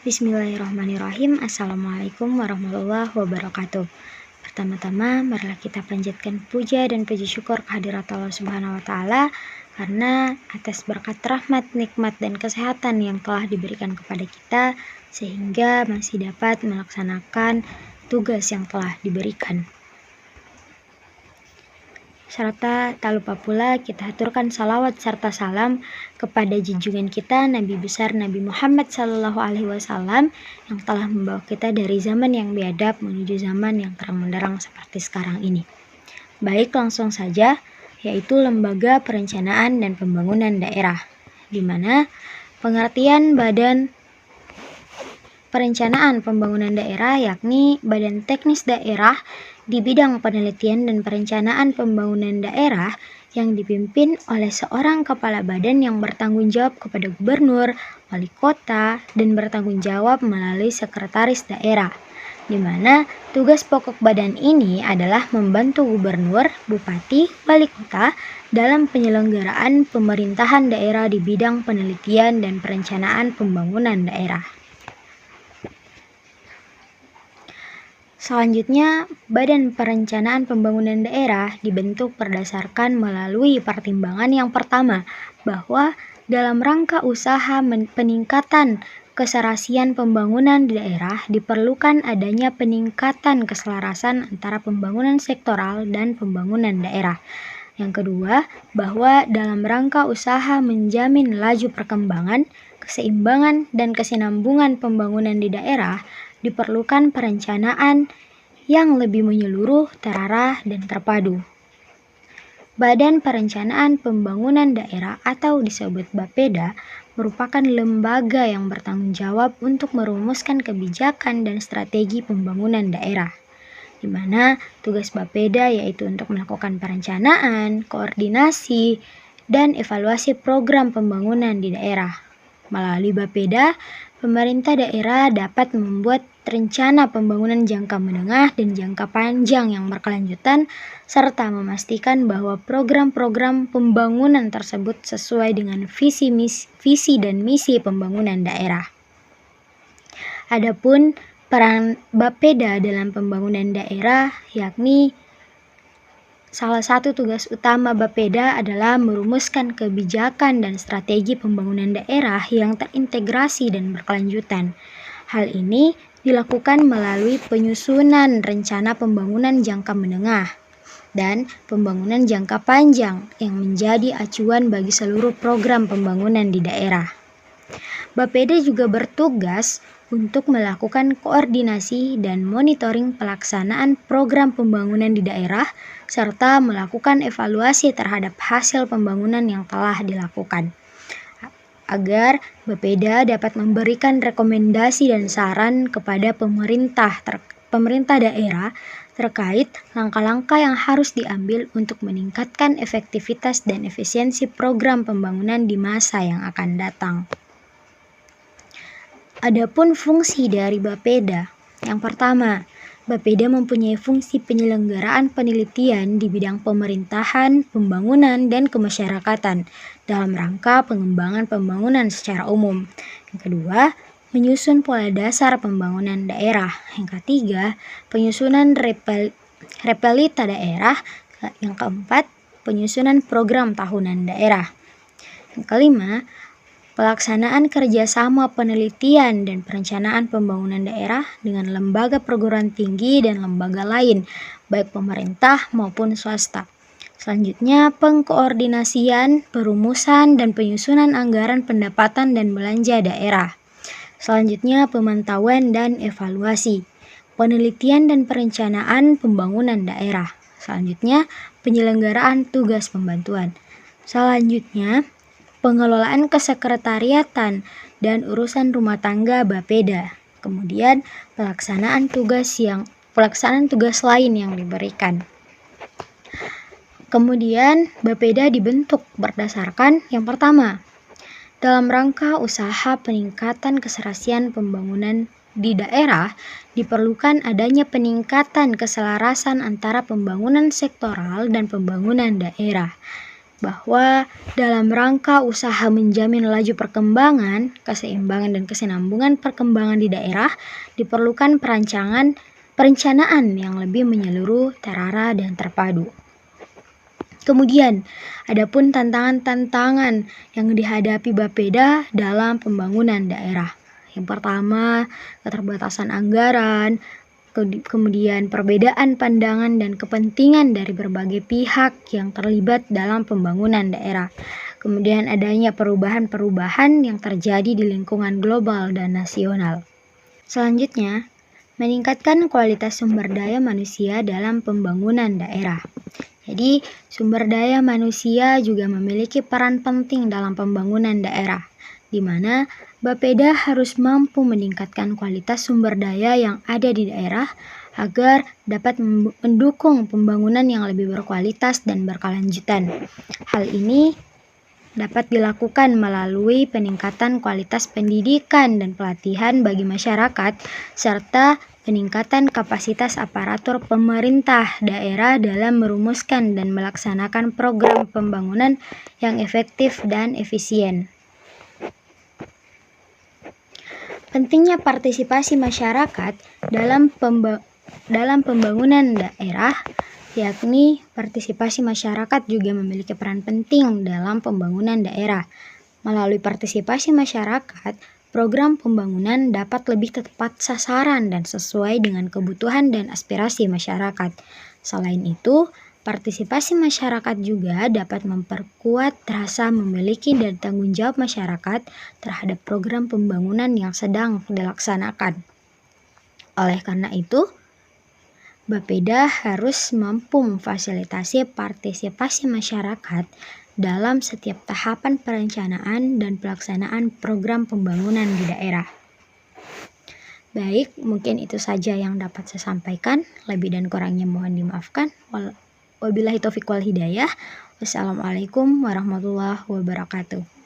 Bismillahirrahmanirrahim. Assalamualaikum warahmatullahi wabarakatuh. Pertama-tama, marilah kita panjatkan puja dan puji syukur kehadirat Allah Subhanahu wa Ta'ala, karena atas berkat rahmat, nikmat, dan kesehatan yang telah diberikan kepada kita, sehingga masih dapat melaksanakan tugas yang telah diberikan. Serta tak lupa pula kita haturkan salawat serta salam kepada junjungan kita Nabi besar Nabi Muhammad SAW yang telah membawa kita dari zaman yang biadab menuju zaman yang terang benderang seperti sekarang ini. Baik, langsung saja, yaitu Lembaga Perencanaan dan Pembangunan Daerah, di mana pengertian Badan Perencanaan Pembangunan Daerah yakni Badan Teknis Daerah di bidang penelitian dan perencanaan pembangunan daerah yang dipimpin oleh seorang kepala badan yang bertanggung jawab kepada gubernur, wali kota, dan bertanggung jawab melalui sekretaris daerah, di mana tugas pokok badan ini adalah membantu gubernur, bupati, wali kota dalam penyelenggaraan pemerintahan daerah di bidang penelitian dan perencanaan pembangunan daerah. Selanjutnya, Badan Perencanaan Pembangunan Daerah dibentuk berdasarkan melalui pertimbangan yang pertama, bahwa dalam rangka usaha peningkatan keserasian pembangunan di daerah diperlukan adanya peningkatan keselarasan antara pembangunan sektoral dan pembangunan daerah. Yang kedua, bahwa dalam rangka usaha menjamin laju perkembangan, keseimbangan, dan kesinambungan pembangunan di daerah, diperlukan perencanaan yang lebih menyeluruh, terarah, dan terpadu. Badan Perencanaan Pembangunan Daerah atau disebut Bapeda merupakan lembaga yang bertanggung jawab untuk merumuskan kebijakan dan strategi pembangunan daerah, di mana tugas Bapeda yaitu untuk melakukan perencanaan, koordinasi, dan evaluasi program pembangunan di daerah. Melalui Bapeda, pemerintah daerah dapat membuat rencana pembangunan jangka menengah dan jangka panjang yang berkelanjutan, serta memastikan bahwa program-program pembangunan tersebut sesuai dengan visi dan misi pembangunan daerah. Adapun peran Bapeda dalam pembangunan daerah yakni salah satu tugas utama Bapeda adalah merumuskan kebijakan dan strategi pembangunan daerah yang terintegrasi dan berkelanjutan. Hal ini dilakukan melalui penyusunan rencana pembangunan jangka menengah dan pembangunan jangka panjang yang menjadi acuan bagi seluruh program pembangunan di daerah. Bapeda juga bertugas untuk melakukan koordinasi dan monitoring pelaksanaan program pembangunan di daerah serta melakukan evaluasi terhadap hasil pembangunan yang telah dilakukan, agar Bapeda dapat memberikan rekomendasi dan saran kepada pemerintah daerah terkait langkah-langkah yang harus diambil untuk meningkatkan efektivitas dan efisiensi program pembangunan di masa yang akan datang. Adapun fungsi dari Bapeda, yang pertama, Bapeda mempunyai fungsi penyelenggaraan penelitian di bidang pemerintahan, pembangunan, dan kemasyarakatan dalam rangka pengembangan pembangunan secara umum. Yang kedua, menyusun pola dasar pembangunan daerah. Yang ketiga, penyusunan repelita daerah. Yang keempat, penyusunan program tahunan daerah. Yang kelima, pelaksanaan kerjasama penelitian dan perencanaan pembangunan daerah dengan lembaga perguruan tinggi dan lembaga lain, baik pemerintah maupun swasta. Selanjutnya, pengkoordinasian, perumusan, dan penyusunan anggaran pendapatan dan belanja daerah. Selanjutnya, pemantauan dan evaluasi, penelitian dan perencanaan pembangunan daerah. Selanjutnya, penyelenggaraan tugas pembantuan. Selanjutnya, pengelolaan kesekretariatan dan urusan rumah tangga Bapeda. Kemudian pelaksanaan tugas lain yang diberikan. Kemudian Bapeda dibentuk berdasarkan yang pertama, dalam rangka usaha peningkatan keserasian pembangunan di daerah diperlukan adanya peningkatan keselarasan antara pembangunan sektoral dan pembangunan daerah. bahwa dalam rangka usaha menjamin laju perkembangan, keseimbangan dan kesinambungan perkembangan di daerah, diperlukan perencanaan yang lebih menyeluruh, terarah, dan terpadu. Kemudian, adapun tantangan-tantangan yang dihadapi Bapeda dalam pembangunan daerah. Yang pertama, keterbatasan anggaran, kemudian perbedaan pandangan dan kepentingan dari berbagai pihak yang terlibat dalam pembangunan daerah. Kemudian adanya perubahan-perubahan yang terjadi di lingkungan global dan nasional. Selanjutnya, meningkatkan kualitas sumber daya manusia dalam pembangunan daerah. Jadi, sumber daya manusia juga memiliki peran penting dalam pembangunan daerah, di mana Bapeda harus mampu meningkatkan kualitas sumber daya yang ada di daerah agar dapat mendukung pembangunan yang lebih berkualitas dan berkelanjutan. Hal ini dapat dilakukan melalui peningkatan kualitas pendidikan dan pelatihan bagi masyarakat, serta peningkatan kapasitas aparatur pemerintah daerah dalam merumuskan dan melaksanakan program pembangunan yang efektif dan efisien. Pentingnya partisipasi masyarakat dalam pembangunan daerah, yakni partisipasi masyarakat juga memiliki peran penting dalam pembangunan daerah. Melalui partisipasi masyarakat, program pembangunan dapat lebih tepat sasaran dan sesuai dengan kebutuhan dan aspirasi masyarakat. Selain itu, partisipasi masyarakat juga dapat memperkuat rasa memiliki dan tanggung jawab masyarakat terhadap program pembangunan yang sedang dilaksanakan. Oleh karena itu, Bapeda harus mampu memfasilitasi partisipasi masyarakat dalam setiap tahapan perencanaan dan pelaksanaan program pembangunan di daerah. Baik, mungkin itu saja yang dapat saya sampaikan. Lebih dan kurangnya mohon dimaafkan. Wabillahi taufiq wal hidayah. Wassalamualaikum warahmatullahi wabarakatuh.